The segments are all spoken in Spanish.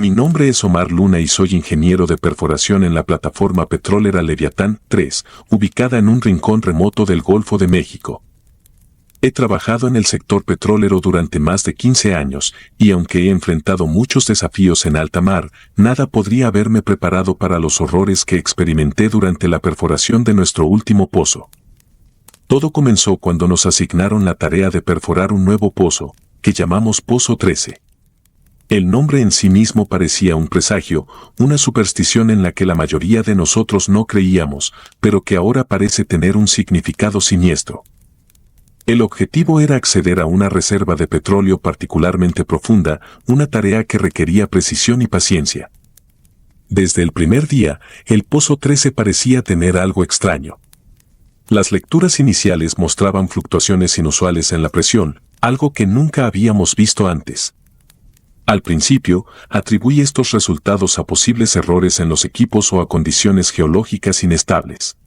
Mi nombre es Omar Luna y soy ingeniero de perforación en la plataforma petrolera Leviatán 3, ubicada en un rincón remoto del Golfo de México. He trabajado en el sector petrolero durante más de 15 años, y aunque he enfrentado muchos desafíos en alta mar, nada podría haberme preparado para los horrores que experimenté durante la perforación de nuestro último pozo. Todo comenzó cuando nos asignaron la tarea de perforar un nuevo pozo, que llamamos Pozo 13. El nombre en sí mismo parecía un presagio, una superstición en la que la mayoría de nosotros no creíamos, pero que ahora parece tener un significado siniestro. El objetivo era acceder a una reserva de petróleo particularmente profunda, una tarea que requería precisión y paciencia. Desde el primer día, el Pozo 13 parecía tener algo extraño. Las lecturas iniciales mostraban fluctuaciones inusuales en la presión, algo que nunca habíamos visto antes. Al principio, atribuí estos resultados a posibles errores en los equipos o a condiciones geológicas inestables.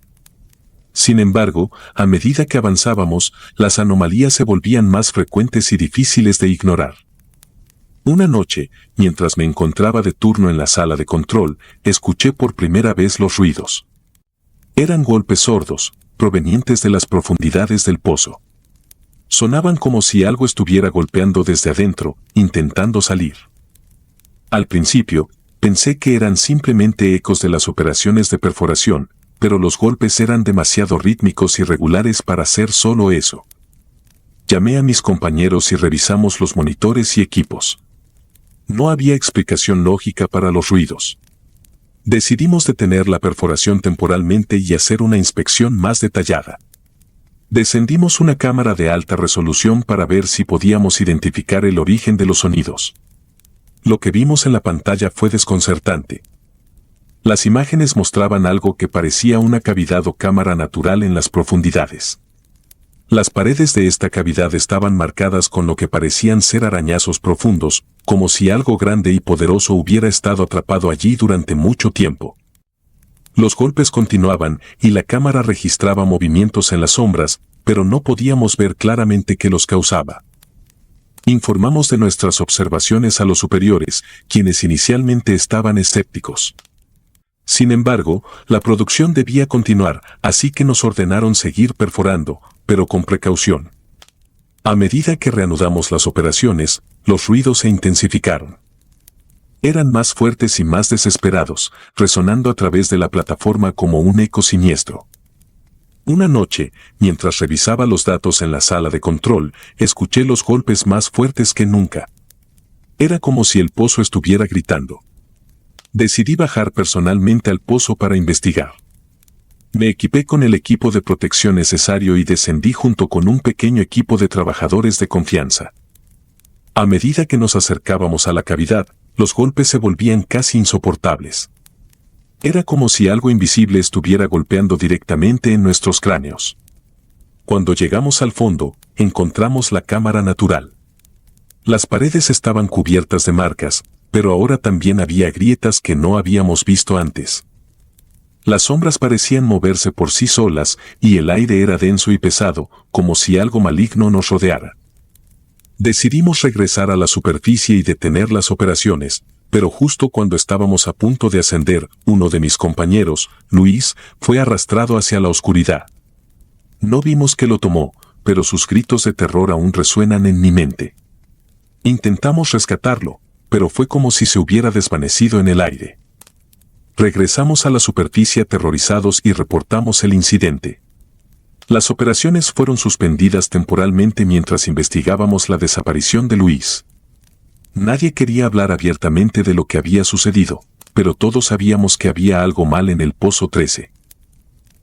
Sin embargo, a medida que avanzábamos, las anomalías se volvían más frecuentes y difíciles de ignorar. Una noche, mientras me encontraba de turno en la sala de control, escuché por primera vez los ruidos. Eran golpes sordos, provenientes de las profundidades del pozo. Sonaban como si algo estuviera golpeando desde adentro, intentando salir. Al principio, pensé que eran simplemente ecos de las operaciones de perforación, pero los golpes eran demasiado rítmicos y regulares para ser solo eso. Llamé a mis compañeros y revisamos los monitores y equipos. No había explicación lógica para los ruidos. Decidimos detener la perforación temporalmente y hacer una inspección más detallada. Descendimos una cámara de alta resolución para ver si podíamos identificar el origen de los sonidos. Lo que vimos en la pantalla fue desconcertante. Las imágenes mostraban algo que parecía una cavidad o cámara natural en las profundidades. Las paredes de esta cavidad estaban marcadas con lo que parecían ser arañazos profundos, como si algo grande y poderoso hubiera estado atrapado allí durante mucho tiempo. Los golpes continuaban y la cámara registraba movimientos en las sombras, pero no podíamos ver claramente qué los causaba. Informamos de nuestras observaciones a los superiores, quienes inicialmente estaban escépticos. Sin embargo, la producción debía continuar, así que nos ordenaron seguir perforando, pero con precaución. A medida que reanudamos las operaciones, los ruidos se intensificaron. Eran más fuertes y más desesperados, resonando a través de la plataforma como un eco siniestro. Una noche, mientras revisaba los datos en la sala de control, escuché los golpes más fuertes que nunca. Era como si el pozo estuviera gritando. Decidí bajar personalmente al pozo para investigar. Me equipé con el equipo de protección necesario y descendí junto con un pequeño equipo de trabajadores de confianza. A medida que nos acercábamos a la cavidad, los golpes se volvían casi insoportables. Era como si algo invisible estuviera golpeando directamente en nuestros cráneos. Cuando llegamos al fondo, encontramos la cámara natural. Las paredes estaban cubiertas de marcas, pero ahora también había grietas que no habíamos visto antes. Las sombras parecían moverse por sí solas y el aire era denso y pesado, como si algo maligno nos rodeara. Decidimos regresar a la superficie y detener las operaciones, pero justo cuando estábamos a punto de ascender, uno de mis compañeros, Luis, fue arrastrado hacia la oscuridad. No vimos que lo tomó, pero sus gritos de terror aún resuenan en mi mente. Intentamos rescatarlo, pero fue como si se hubiera desvanecido en el aire. Regresamos a la superficie aterrorizados y reportamos el incidente. Las operaciones fueron suspendidas temporalmente mientras investigábamos la desaparición de Luis. Nadie quería hablar abiertamente de lo que había sucedido, pero todos sabíamos que había algo mal en el Pozo 13.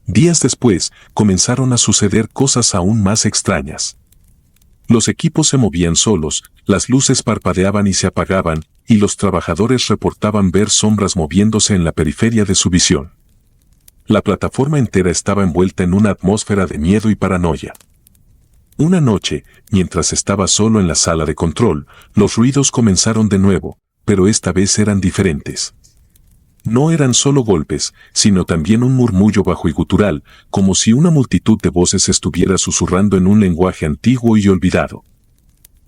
Días después, comenzaron a suceder cosas aún más extrañas. Los equipos se movían solos, las luces parpadeaban y se apagaban, y los trabajadores reportaban ver sombras moviéndose en la periferia de su visión. La plataforma entera estaba envuelta en una atmósfera de miedo y paranoia. Una noche, mientras estaba solo en la sala de control, los ruidos comenzaron de nuevo, pero esta vez eran diferentes. No eran solo golpes, sino también un murmullo bajo y gutural, como si una multitud de voces estuviera susurrando en un lenguaje antiguo y olvidado.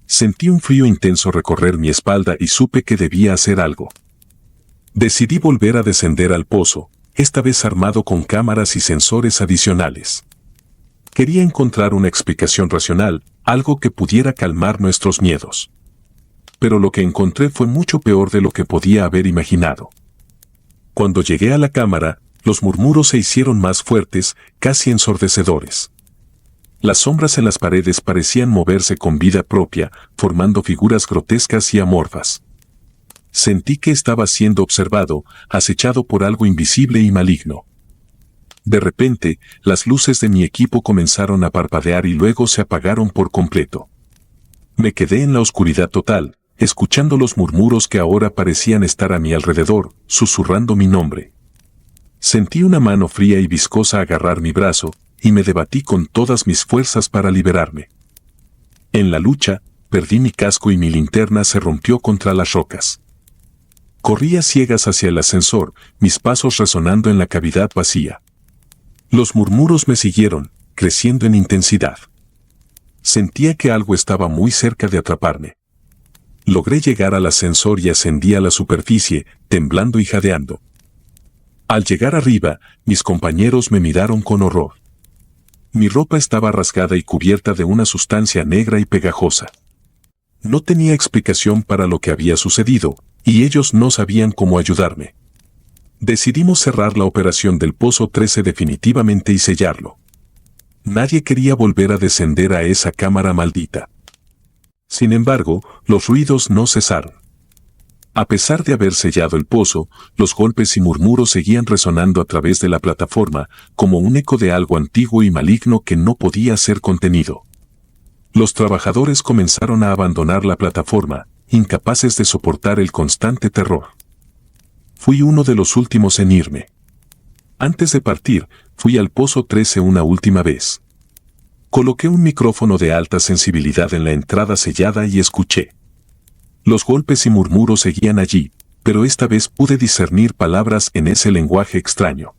Sentí un frío intenso recorrer mi espalda y supe que debía hacer algo. Decidí volver a descender al pozo, esta vez armado con cámaras y sensores adicionales. Quería encontrar una explicación racional, algo que pudiera calmar nuestros miedos. Pero lo que encontré fue mucho peor de lo que podía haber imaginado. Cuando llegué a la cámara, los murmuros se hicieron más fuertes, casi ensordecedores. Las sombras en las paredes parecían moverse con vida propia, formando figuras grotescas y amorfas. Sentí que estaba siendo observado, acechado por algo invisible y maligno. De repente, las luces de mi equipo comenzaron a parpadear y luego se apagaron por completo. Me quedé en la oscuridad total, escuchando los murmuros que ahora parecían estar a mi alrededor, susurrando mi nombre. Sentí una mano fría y viscosa agarrar mi brazo, y me debatí con todas mis fuerzas para liberarme. En la lucha, perdí mi casco y mi linterna se rompió contra las rocas. Corrí a ciegas hacia el ascensor, mis pasos resonando en la cavidad vacía. Los murmuros me siguieron, creciendo en intensidad. Sentía que algo estaba muy cerca de atraparme. Logré llegar al ascensor y ascendí a la superficie, temblando y jadeando. Al llegar arriba, mis compañeros me miraron con horror. Mi ropa estaba rasgada y cubierta de una sustancia negra y pegajosa. No tenía explicación para lo que había sucedido, y ellos no sabían cómo ayudarme. Decidimos cerrar la operación del Pozo 13 definitivamente y sellarlo. Nadie quería volver a descender a esa cámara maldita. Sin embargo, los ruidos no cesaron. A pesar de haber sellado el pozo, los golpes y murmuros seguían resonando a través de la plataforma, como un eco de algo antiguo y maligno que no podía ser contenido. Los trabajadores comenzaron a abandonar la plataforma, incapaces de soportar el constante terror. Fui uno de los últimos en irme. Antes de partir, fui al Pozo 13 una última vez. Coloqué un micrófono de alta sensibilidad en la entrada sellada y escuché. Los golpes y murmuros seguían allí, pero esta vez pude discernir palabras en ese lenguaje extraño.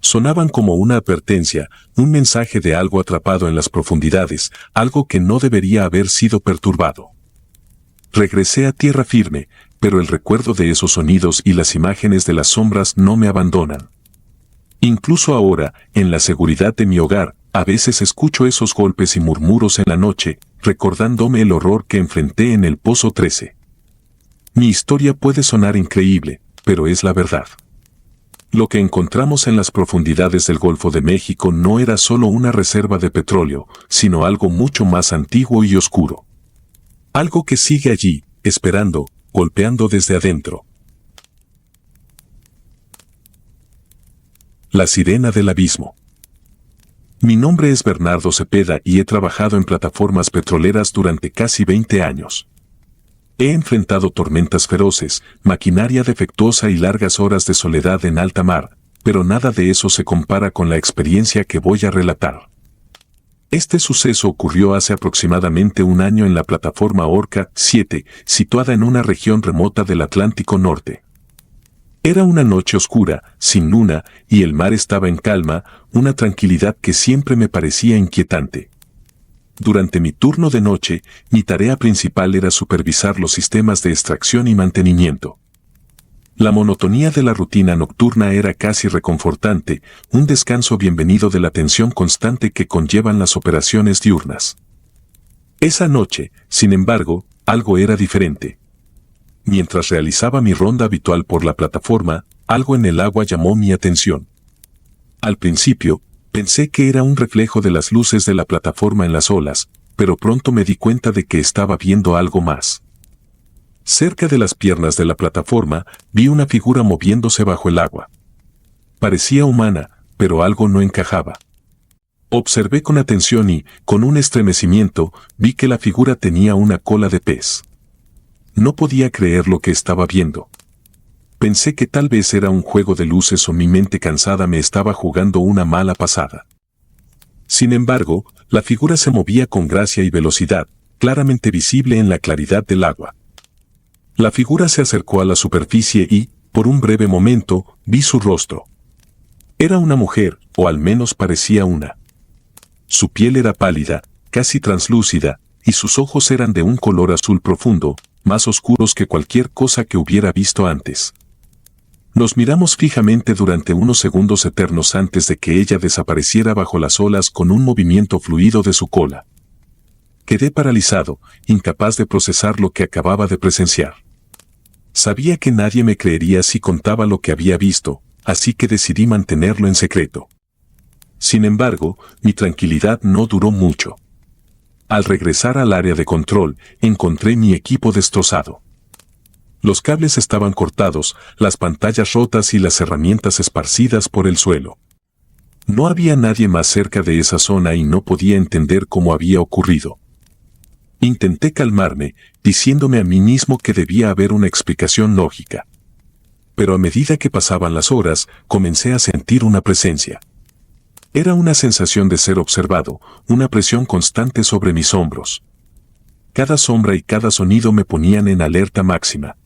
Sonaban como una advertencia, un mensaje de algo atrapado en las profundidades, algo que no debería haber sido perturbado. Regresé a tierra firme, pero el recuerdo de esos sonidos y las imágenes de las sombras no me abandonan. Incluso ahora, en la seguridad de mi hogar, a veces escucho esos golpes y murmuros en la noche, recordándome el horror que enfrenté en el Pozo 13. Mi historia puede sonar increíble, pero es la verdad. Lo que encontramos en las profundidades del Golfo de México no era solo una reserva de petróleo, sino algo mucho más antiguo y oscuro. Algo que sigue allí, esperando, golpeando desde adentro. La sirena del abismo. Mi nombre es Bernardo Cepeda y he trabajado en plataformas petroleras durante casi 20 años. He enfrentado tormentas feroces, maquinaria defectuosa y largas horas de soledad en alta mar, pero nada de eso se compara con la experiencia que voy a relatar. Este suceso ocurrió hace aproximadamente un año en la plataforma Orca 7, situada en una región remota del Atlántico Norte. Era una noche oscura, sin luna, y el mar estaba en calma, una tranquilidad que siempre me parecía inquietante. Durante mi turno de noche, mi tarea principal era supervisar los sistemas de extracción y mantenimiento. La monotonía de la rutina nocturna era casi reconfortante, un descanso bienvenido de la tensión constante que conllevan las operaciones diurnas. Esa noche, sin embargo, algo era diferente. Mientras realizaba mi ronda habitual por la plataforma, algo en el agua llamó mi atención. Al principio, pensé que era un reflejo de las luces de la plataforma en las olas, pero pronto me di cuenta de que estaba viendo algo más. Cerca de las piernas de la plataforma, vi una figura moviéndose bajo el agua. Parecía humana, pero algo no encajaba. Observé con atención y, con un estremecimiento, vi que la figura tenía una cola de pez. No podía creer lo que estaba viendo. Pensé que tal vez era un juego de luces o mi mente cansada me estaba jugando una mala pasada. Sin embargo, la figura se movía con gracia y velocidad, claramente visible en la claridad del agua. La figura se acercó a la superficie y, por un breve momento, vi su rostro. Era una mujer, o al menos parecía una. Su piel era pálida, casi translúcida, y sus ojos eran de un color azul profundo, más oscuros que cualquier cosa que hubiera visto antes. Nos miramos fijamente durante unos segundos eternos antes de que ella desapareciera bajo las olas con un movimiento fluido de su cola. Quedé paralizado, incapaz de procesar lo que acababa de presenciar. Sabía que nadie me creería si contaba lo que había visto, así que decidí mantenerlo en secreto. Sin embargo, mi tranquilidad no duró mucho. Al regresar al área de control, encontré mi equipo destrozado. Los cables estaban cortados, las pantallas rotas y las herramientas esparcidas por el suelo. No había nadie más cerca de esa zona y no podía entender cómo había ocurrido. Intenté calmarme, diciéndome a mí mismo que debía haber una explicación lógica. Pero a medida que pasaban las horas, comencé a sentir una presencia. Era una sensación de ser observado, una presión constante sobre mis hombros. Cada sombra y cada sonido me ponían en alerta máxima.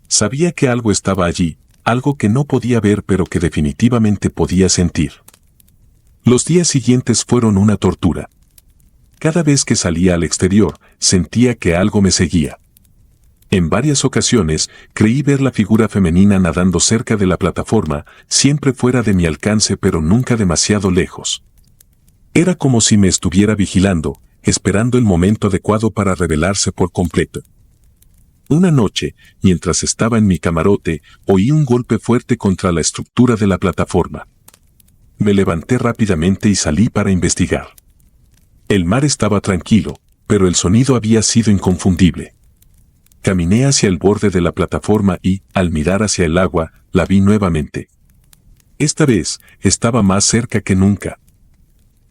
Sabía que algo estaba allí, algo que no podía ver pero que definitivamente podía sentir. Los días siguientes fueron una tortura. Cada vez que salía al exterior, sentía que algo me seguía. En varias ocasiones, creí ver la figura femenina nadando cerca de la plataforma, siempre fuera de mi alcance pero nunca demasiado lejos. Era como si me estuviera vigilando, esperando el momento adecuado para revelarse por completo. Una noche, mientras estaba en mi camarote, oí un golpe fuerte contra la estructura de la plataforma. Me levanté rápidamente y salí para investigar. El mar estaba tranquilo, pero el sonido había sido inconfundible. Caminé hacia el borde de la plataforma y, al mirar hacia el agua, la vi nuevamente. Esta vez, estaba más cerca que nunca.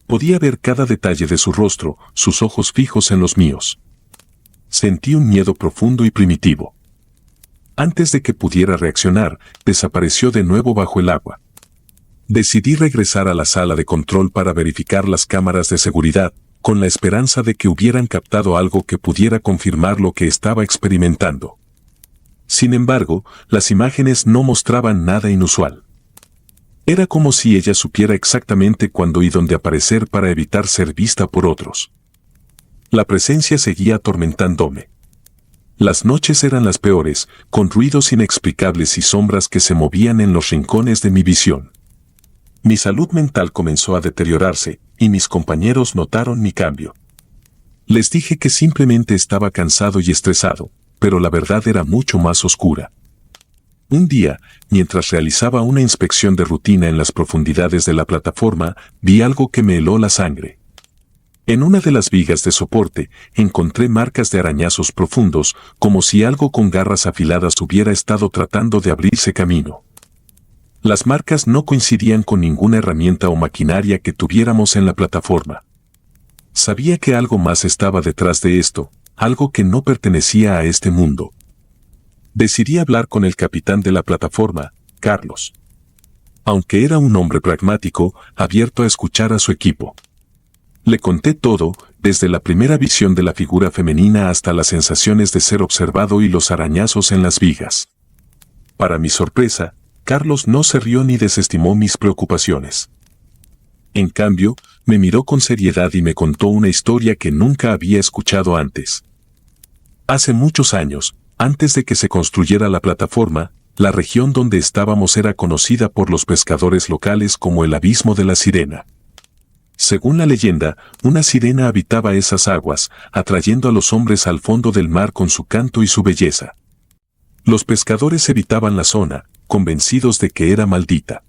Podía ver cada detalle de su rostro, sus ojos fijos en los míos. Sentí un miedo profundo y primitivo. Antes de que pudiera reaccionar, desapareció de nuevo bajo el agua. Decidí regresar a la sala de control para verificar las cámaras de seguridad, con la esperanza de que hubieran captado algo que pudiera confirmar lo que estaba experimentando. Sin embargo, las imágenes no mostraban nada inusual. Era como si ella supiera exactamente cuándo y dónde aparecer para evitar ser vista por otros. La presencia seguía atormentándome. Las noches eran las peores, con ruidos inexplicables y sombras que se movían en los rincones de mi visión. Mi salud mental comenzó a deteriorarse, y mis compañeros notaron mi cambio. Les dije que simplemente estaba cansado y estresado, pero la verdad era mucho más oscura. Un día, mientras realizaba una inspección de rutina en las profundidades de la plataforma, vi algo que me heló la sangre. En una de las vigas de soporte, encontré marcas de arañazos profundos, como si algo con garras afiladas hubiera estado tratando de abrirse camino. Las marcas no coincidían con ninguna herramienta o maquinaria que tuviéramos en la plataforma. Sabía que algo más estaba detrás de esto, algo que no pertenecía a este mundo. Decidí hablar con el capitán de la plataforma, Carlos. Aunque era un hombre pragmático, abierto a escuchar a su equipo. Le conté todo, desde la primera visión de la figura femenina hasta las sensaciones de ser observado y los arañazos en las vigas. Para mi sorpresa, Carlos no se rió ni desestimó mis preocupaciones. En cambio, me miró con seriedad y me contó una historia que nunca había escuchado antes. Hace muchos años, antes de que se construyera la plataforma, la región donde estábamos era conocida por los pescadores locales como el Abismo de la Sirena. Según la leyenda, una sirena habitaba esas aguas, atrayendo a los hombres al fondo del mar con su canto y su belleza. Los pescadores evitaban la zona, convencidos de que era maldita.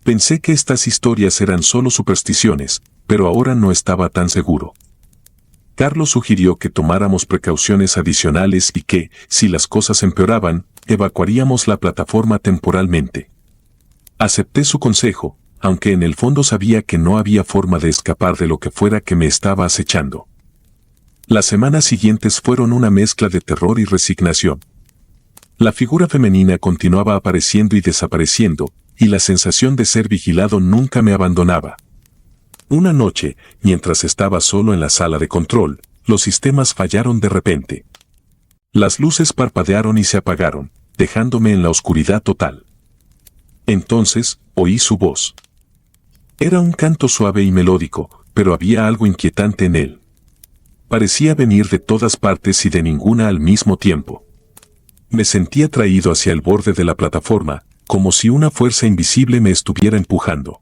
Pensé que estas historias eran solo supersticiones, pero ahora no estaba tan seguro. Carlos sugirió que tomáramos precauciones adicionales y que, si las cosas empeoraban, evacuaríamos la plataforma temporalmente. Acepté su consejo, aunque en el fondo sabía que no había forma de escapar de lo que fuera que me estaba acechando. Las semanas siguientes fueron una mezcla de terror y resignación. La figura femenina continuaba apareciendo y desapareciendo, y la sensación de ser vigilado nunca me abandonaba. Una noche, mientras estaba solo en la sala de control, los sistemas fallaron de repente. Las luces parpadearon y se apagaron, dejándome en la oscuridad total. Entonces, oí su voz. Era un canto suave y melódico, pero había algo inquietante en él. Parecía venir de todas partes y de ninguna al mismo tiempo. Me sentí atraído hacia el borde de la plataforma, como si una fuerza invisible me estuviera empujando.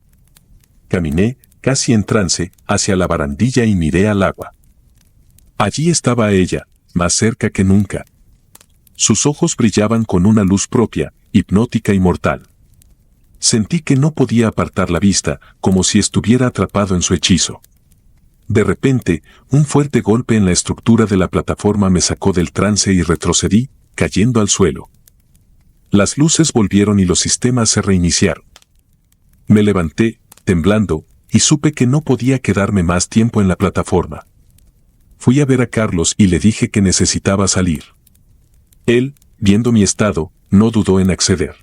Caminé, casi en trance, hacia la barandilla y miré al agua. Allí estaba ella, más cerca que nunca. Sus ojos brillaban con una luz propia, hipnótica y mortal. Sentí que no podía apartar la vista, como si estuviera atrapado en su hechizo. De repente, un fuerte golpe en la estructura de la plataforma me sacó del trance y retrocedí, cayendo al suelo. Las luces volvieron y los sistemas se reiniciaron. Me levanté, temblando, y supe que no podía quedarme más tiempo en la plataforma. Fui a ver a Carlos y le dije que necesitaba salir. Él, viendo mi estado, no dudó en acceder.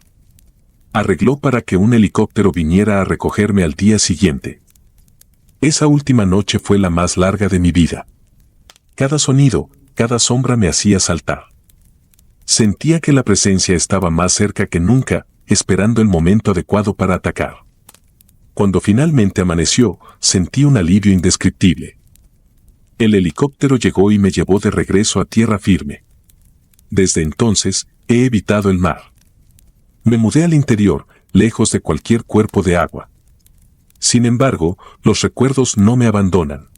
Arregló para que un helicóptero viniera a recogerme al día siguiente. Esa última noche fue la más larga de mi vida. Cada sonido, cada sombra me hacía saltar. Sentía que la presencia estaba más cerca que nunca, esperando el momento adecuado para atacar. Cuando finalmente amaneció, sentí un alivio indescriptible. El helicóptero llegó y me llevó de regreso a tierra firme. Desde entonces, he evitado el mar. Me mudé al interior, lejos de cualquier cuerpo de agua. Sin embargo, los recuerdos no me abandonan.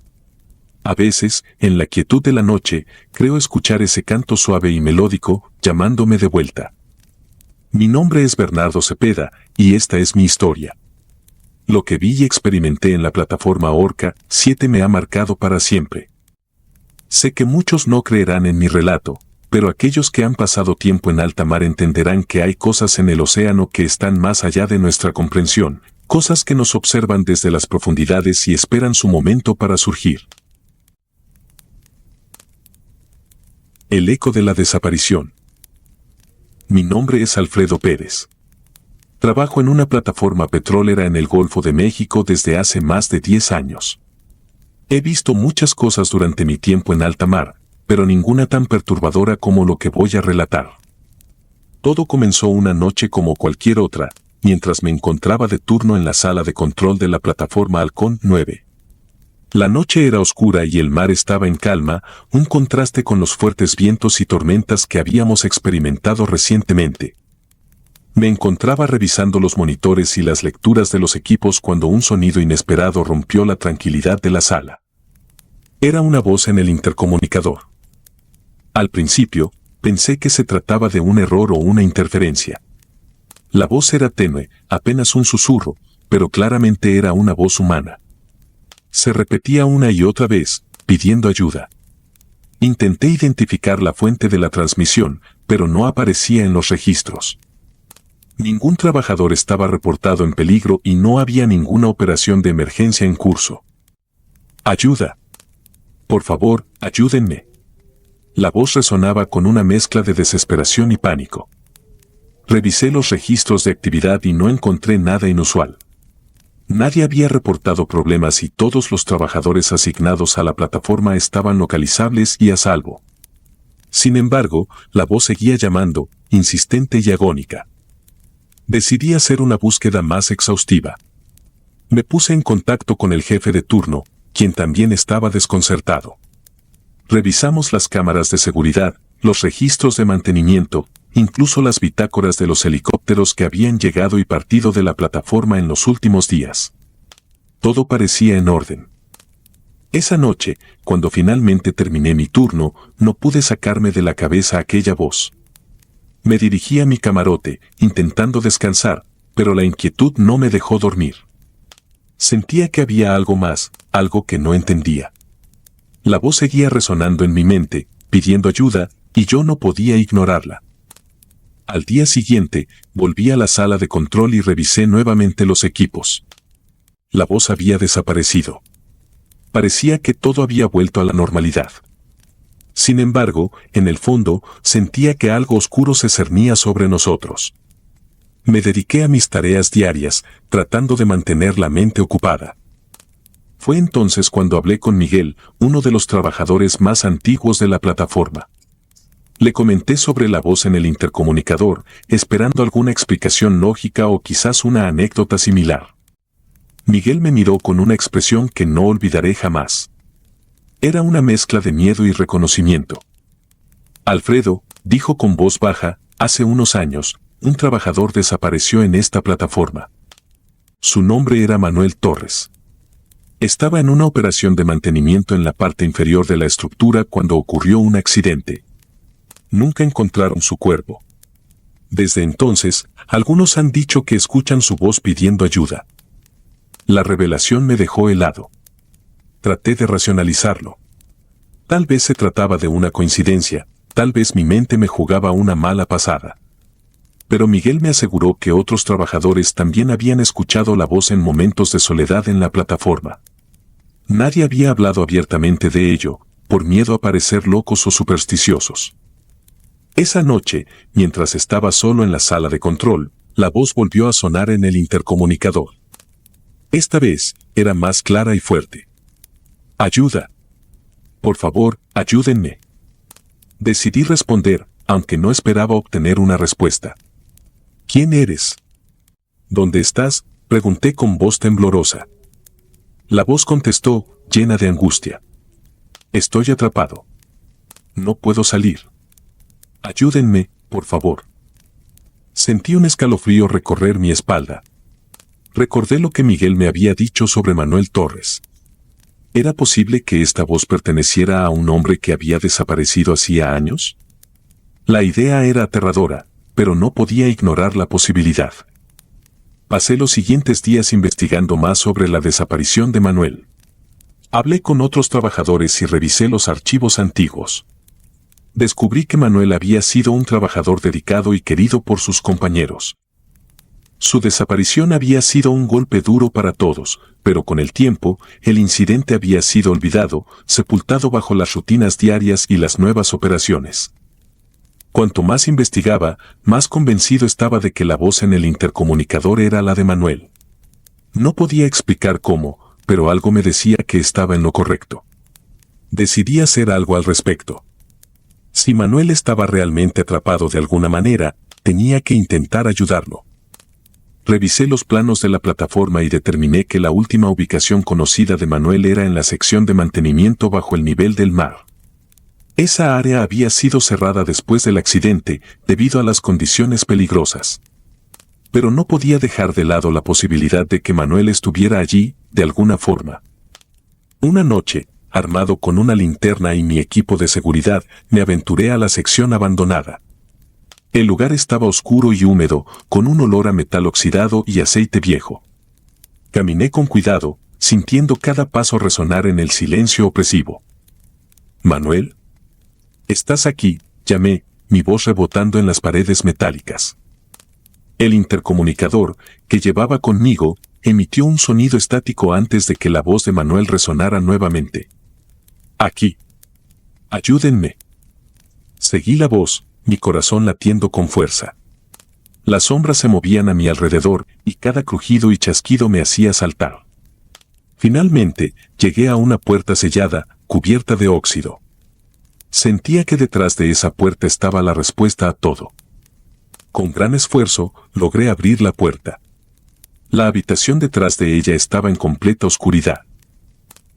A veces, en la quietud de la noche, creo escuchar ese canto suave y melódico, llamándome de vuelta. Mi nombre es Bernardo Cepeda, y esta es mi historia. Lo que vi y experimenté en la plataforma Orca 7 me ha marcado para siempre. Sé que muchos no creerán en mi relato, pero aquellos que han pasado tiempo en alta mar entenderán que hay cosas en el océano que están más allá de nuestra comprensión, cosas que nos observan desde las profundidades y esperan su momento para surgir. El eco de la desaparición. Mi nombre es Alfredo Pérez. Trabajo en una plataforma petrolera en el Golfo de México desde hace más de 10 años. He visto muchas cosas durante mi tiempo en alta mar, pero ninguna tan perturbadora como lo que voy a relatar. Todo comenzó una noche como cualquier otra, mientras me encontraba de turno en la sala de control de la plataforma Halcón 9. La noche era oscura y el mar estaba en calma, un contraste con los fuertes vientos y tormentas que habíamos experimentado recientemente. Me encontraba revisando los monitores y las lecturas de los equipos cuando un sonido inesperado rompió la tranquilidad de la sala. Era una voz en el intercomunicador. Al principio, pensé que se trataba de un error o una interferencia. La voz era tenue, apenas un susurro, pero claramente era una voz humana. Se repetía una y otra vez, pidiendo ayuda. Intenté identificar la fuente de la transmisión, pero no aparecía en los registros. Ningún trabajador estaba reportado en peligro y no había ninguna operación de emergencia en curso. ¡Ayuda! Por favor, ayúdenme. La voz resonaba con una mezcla de desesperación y pánico. Revisé los registros de actividad y no encontré nada inusual. Nadie había reportado problemas y todos los trabajadores asignados a la plataforma estaban localizables y a salvo. Sin embargo, la voz seguía llamando, insistente y agónica. Decidí hacer una búsqueda más exhaustiva. Me puse en contacto con el jefe de turno, quien también estaba desconcertado. Revisamos las cámaras de seguridad, los registros de mantenimiento, incluso las bitácoras de los helicópteros que habían llegado y partido de la plataforma en los últimos días. Todo parecía en orden. Esa noche, cuando finalmente terminé mi turno, no pude sacarme de la cabeza aquella voz. Me dirigí a mi camarote, intentando descansar, pero la inquietud no me dejó dormir. Sentía que había algo más, algo que no entendía. La voz seguía resonando en mi mente, pidiendo ayuda, y yo no podía ignorarla. Al día siguiente, volví a la sala de control y revisé nuevamente los equipos. La voz había desaparecido. Parecía que todo había vuelto a la normalidad. Sin embargo, en el fondo, sentía que algo oscuro se cernía sobre nosotros. Me dediqué a mis tareas diarias, tratando de mantener la mente ocupada. Fue entonces cuando hablé con Miguel, uno de los trabajadores más antiguos de la plataforma. Le comenté sobre la voz en el intercomunicador, esperando alguna explicación lógica o quizás una anécdota similar. Miguel me miró con una expresión que no olvidaré jamás. Era una mezcla de miedo y reconocimiento. Alfredo, dijo con voz baja, Hace unos años, un trabajador desapareció en esta plataforma. Su nombre era Manuel Torres. Estaba en una operación de mantenimiento en la parte inferior de la estructura cuando ocurrió un accidente. Nunca encontraron su cuerpo. Desde entonces, algunos han dicho que escuchan su voz pidiendo ayuda. La revelación me dejó helado. Traté de racionalizarlo. Tal vez se trataba de una coincidencia, tal vez mi mente me jugaba una mala pasada. Pero Miguel me aseguró que otros trabajadores también habían escuchado la voz en momentos de soledad en la plataforma. Nadie había hablado abiertamente de ello, por miedo a parecer locos o supersticiosos. Esa noche, mientras estaba solo en la sala de control, la voz volvió a sonar en el intercomunicador. Esta vez, era más clara y fuerte. ¡Ayuda! Por favor, ayúdenme. Decidí responder, aunque no esperaba obtener una respuesta. ¿Quién eres? ¿Dónde estás?, pregunté con voz temblorosa. La voz contestó, llena de angustia. Estoy atrapado. No puedo salir. Ayúdenme, por favor. Sentí un escalofrío recorrer mi espalda. Recordé lo que Miguel me había dicho sobre Manuel Torres. ¿Era posible que esta voz perteneciera a un hombre que había desaparecido hacía años? La idea era aterradora, pero no podía ignorar la posibilidad. Pasé los siguientes días investigando más sobre la desaparición de Manuel. Hablé con otros trabajadores y revisé los archivos antiguos. Descubrí que Manuel había sido un trabajador dedicado y querido por sus compañeros. Su desaparición había sido un golpe duro para todos, pero con el tiempo, el incidente había sido olvidado, sepultado bajo las rutinas diarias y las nuevas operaciones. Cuanto más investigaba, más convencido estaba de que la voz en el intercomunicador era la de Manuel. No podía explicar cómo, pero algo me decía que estaba en lo correcto. Decidí hacer algo al respecto. Si Manuel estaba realmente atrapado de alguna manera, tenía que intentar ayudarlo. Revisé los planos de la plataforma y determiné que la última ubicación conocida de Manuel era en la sección de mantenimiento bajo el nivel del mar. Esa área había sido cerrada después del accidente, debido a las condiciones peligrosas. Pero no podía dejar de lado la posibilidad de que Manuel estuviera allí, de alguna forma. Una noche, armado con una linterna y mi equipo de seguridad, me aventuré a la sección abandonada. El lugar estaba oscuro y húmedo, con un olor a metal oxidado y aceite viejo. Caminé con cuidado, sintiendo cada paso resonar en el silencio opresivo. «Manuel, ¿estás aquí?», llamé, mi voz rebotando en las paredes metálicas. El intercomunicador, que llevaba conmigo, emitió un sonido estático antes de que la voz de Manuel resonara nuevamente. «Aquí. Ayúdenme». Seguí la voz, mi corazón latiendo con fuerza. Las sombras se movían a mi alrededor y cada crujido y chasquido me hacía saltar. Finalmente, llegué a una puerta sellada, cubierta de óxido. Sentía que detrás de esa puerta estaba la respuesta a todo. Con gran esfuerzo, logré abrir la puerta. La habitación detrás de ella estaba en completa oscuridad.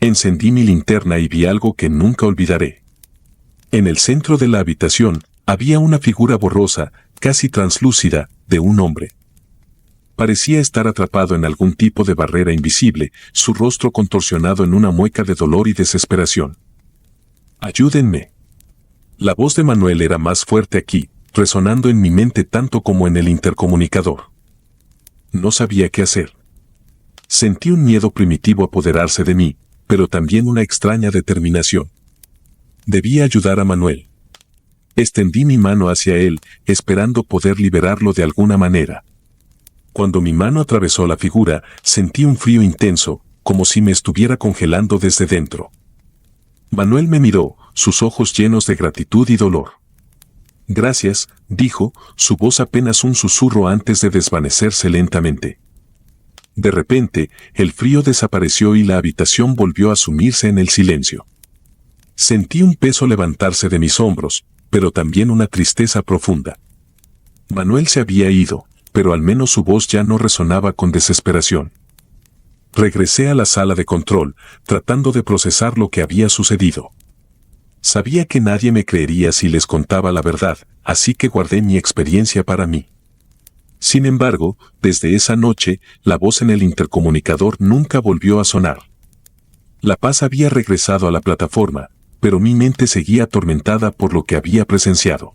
Encendí mi linterna y vi algo que nunca olvidaré. En el centro de la habitación, había una figura borrosa, casi translúcida, de un hombre. Parecía estar atrapado en algún tipo de barrera invisible, su rostro contorsionado en una mueca de dolor y desesperación. «Ayúdenme». La voz de Manuel era más fuerte aquí, resonando en mi mente tanto como en el intercomunicador. No sabía qué hacer. Sentí un miedo primitivo apoderarse de mí, pero también una extraña determinación. Debía ayudar a Manuel. Extendí mi mano hacia él, esperando poder liberarlo de alguna manera. Cuando mi mano atravesó la figura, sentí un frío intenso, como si me estuviera congelando desde dentro. Manuel me miró, sus ojos llenos de gratitud y dolor. «Gracias», dijo, su voz apenas un susurro antes de desvanecerse lentamente. De repente, el frío desapareció y la habitación volvió a sumirse en el silencio. Sentí un peso levantarse de mis hombros, pero también una tristeza profunda. Manuel se había ido, pero al menos su voz ya no resonaba con desesperación. Regresé a la sala de control, tratando de procesar lo que había sucedido. Sabía que nadie me creería si les contaba la verdad, así que guardé mi experiencia para mí. Sin embargo, desde esa noche, la voz en el intercomunicador nunca volvió a sonar. La paz había regresado a la plataforma, pero mi mente seguía atormentada por lo que había presenciado.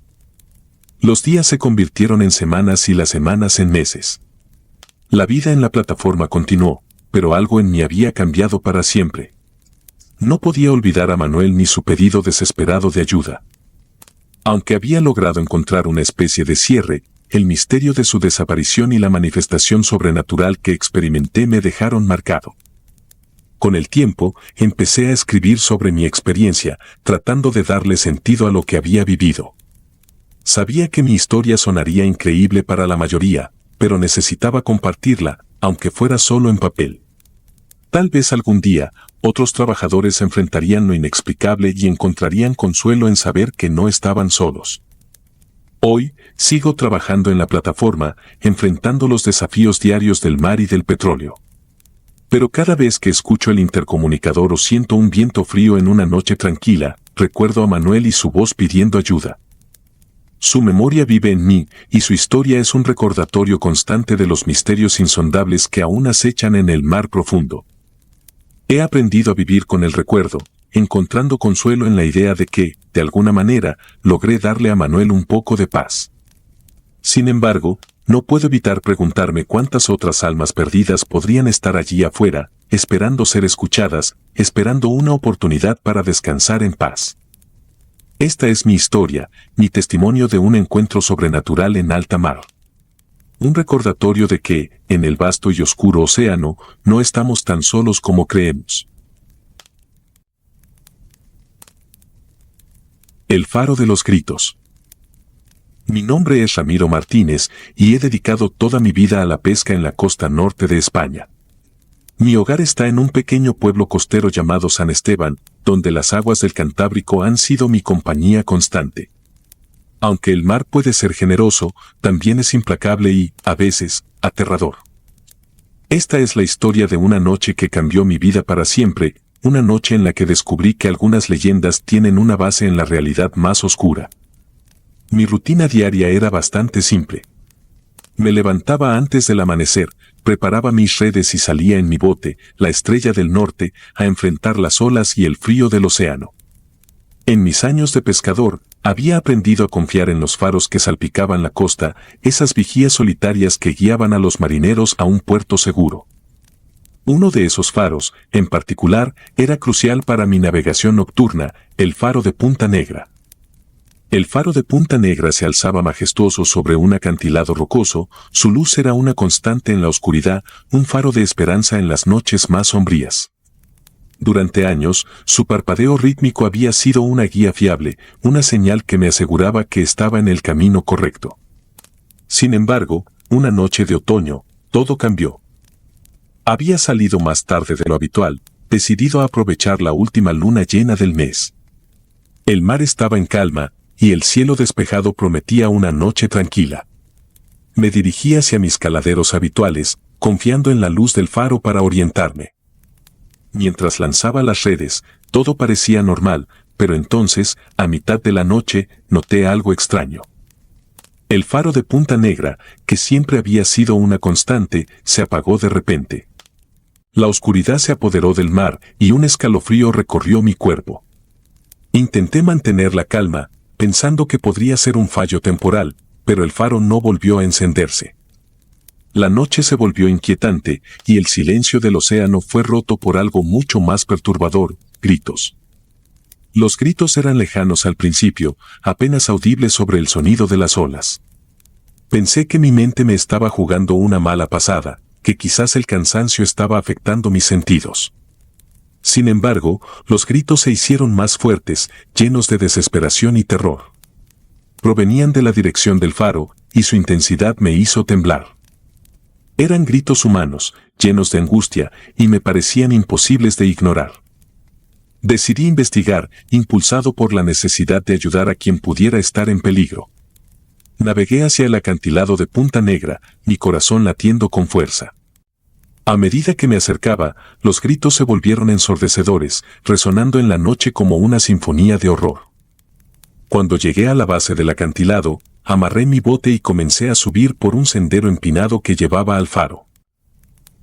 Los días se convirtieron en semanas y las semanas en meses. La vida en la plataforma continuó, pero algo en mí había cambiado para siempre. No podía olvidar a Manuel ni su pedido desesperado de ayuda. Aunque había logrado encontrar una especie de cierre, el misterio de su desaparición y la manifestación sobrenatural que experimenté me dejaron marcado. Con el tiempo, empecé a escribir sobre mi experiencia, tratando de darle sentido a lo que había vivido. Sabía que mi historia sonaría increíble para la mayoría, pero necesitaba compartirla, aunque fuera solo en papel. Tal vez algún día, otros trabajadores enfrentarían lo inexplicable y encontrarían consuelo en saber que no estaban solos. Hoy, sigo trabajando en la plataforma, enfrentando los desafíos diarios del mar y del petróleo. Pero cada vez que escucho el intercomunicador o siento un viento frío en una noche tranquila, recuerdo a Manuel y su voz pidiendo ayuda. Su memoria vive en mí, y su historia es un recordatorio constante de los misterios insondables que aún acechan en el mar profundo. He aprendido a vivir con el recuerdo, encontrando consuelo en la idea de que, de alguna manera, logré darle a Manuel un poco de paz. Sin embargo, no puedo evitar preguntarme cuántas otras almas perdidas podrían estar allí afuera, esperando ser escuchadas, esperando una oportunidad para descansar en paz. Esta es mi historia, mi testimonio de un encuentro sobrenatural en alta mar. Un recordatorio de que, en el vasto y oscuro océano, no estamos tan solos como creemos. El faro de los gritos. Mi nombre es Ramiro Martínez y he dedicado toda mi vida a la pesca en la costa norte de España. Mi hogar está en un pequeño pueblo costero llamado San Esteban, donde las aguas del Cantábrico han sido mi compañía constante. Aunque el mar puede ser generoso, también es implacable y, a veces, aterrador. Esta es la historia de una noche que cambió mi vida para siempre, una noche en la que descubrí que algunas leyendas tienen una base en la realidad más oscura. Mi rutina diaria era bastante simple. Me levantaba antes del amanecer, preparaba mis redes y salía en mi bote, la Estrella del Norte, a enfrentar las olas y el frío del océano. En mis años de pescador, había aprendido a confiar en los faros que salpicaban la costa, esas vigías solitarias que guiaban a los marineros a un puerto seguro. Uno de esos faros, en particular, era crucial para mi navegación nocturna, el faro de Punta Negra. El faro de Punta Negra se alzaba majestuoso sobre un acantilado rocoso, su luz era una constante en la oscuridad, un faro de esperanza en las noches más sombrías. Durante años, su parpadeo rítmico había sido una guía fiable, una señal que me aseguraba que estaba en el camino correcto. Sin embargo, una noche de otoño, todo cambió. Había salido más tarde de lo habitual, decidido a aprovechar la última luna llena del mes. El mar estaba en calma, y el cielo despejado prometía una noche tranquila. Me dirigí hacia mis caladeros habituales, confiando en la luz del faro para orientarme. Mientras lanzaba las redes, todo parecía normal, pero entonces, a mitad de la noche, noté algo extraño. El faro de Punta Negra, que siempre había sido una constante, se apagó de repente. La oscuridad se apoderó del mar y un escalofrío recorrió mi cuerpo. Intenté mantener la calma, pensando que podría ser un fallo temporal, pero el faro no volvió a encenderse. La noche se volvió inquietante y el silencio del océano fue roto por algo mucho más perturbador, gritos. Los gritos eran lejanos al principio, apenas audibles sobre el sonido de las olas. Pensé que mi mente me estaba jugando una mala pasada, que quizás el cansancio estaba afectando mis sentidos. Sin embargo, los gritos se hicieron más fuertes, llenos de desesperación y terror. Provenían de la dirección del faro, y su intensidad me hizo temblar. Eran gritos humanos, llenos de angustia, y me parecían imposibles de ignorar. Decidí investigar, impulsado por la necesidad de ayudar a quien pudiera estar en peligro. Navegué hacia el acantilado de Punta Negra, mi corazón latiendo con fuerza. A medida que me acercaba, los gritos se volvieron ensordecedores, resonando en la noche como una sinfonía de horror. Cuando llegué a la base del acantilado, amarré mi bote y comencé a subir por un sendero empinado que llevaba al faro.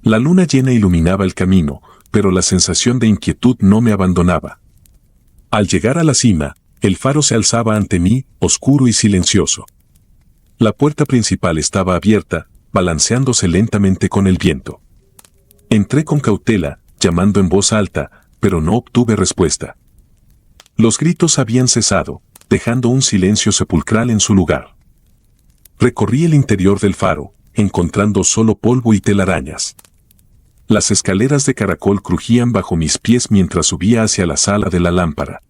La luna llena iluminaba el camino, pero la sensación de inquietud no me abandonaba. Al llegar a la cima, el faro se alzaba ante mí, oscuro y silencioso. La puerta principal estaba abierta, balanceándose lentamente con el viento. Entré con cautela, llamando en voz alta, pero no obtuve respuesta. Los gritos habían cesado, dejando un silencio sepulcral en su lugar. Recorrí el interior del faro, encontrando solo polvo y telarañas. Las escaleras de caracol crujían bajo mis pies mientras subía hacia la sala de la lámpara.